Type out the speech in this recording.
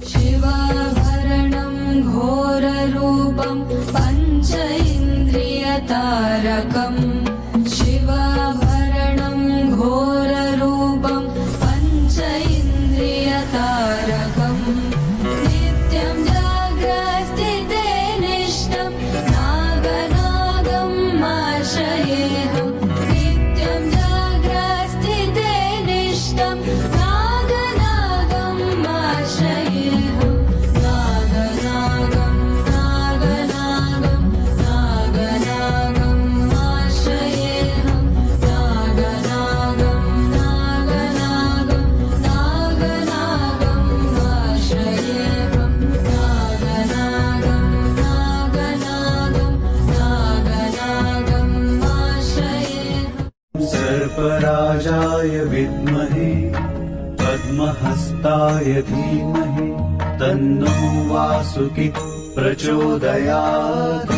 शिवाभरणं घोररूपं पञ्च इन्द्रियतारकम् शिवाभरणं घोररूपं पञ्च इन्द्रियतारकम् नित्यं जाग्रस्थिते निष्ठं नागनागम् आश्रयेऽहम् नित्यं जाग्रस्थिते निष्ठं नागनागम् आश्रयेऽहम् नागनागम् नागनागम् नागनागम् आश्रयेऽहम् नागनागम् नागनागम् नागनागम् आश्रयेऽहम् नागनागम् नागनागम् नागनागम् आश्रयेऽहम् सर्पराजाय विद्महे पद्महस्ताय धीमहि तन्नो वासुकी प्रचोदयात्।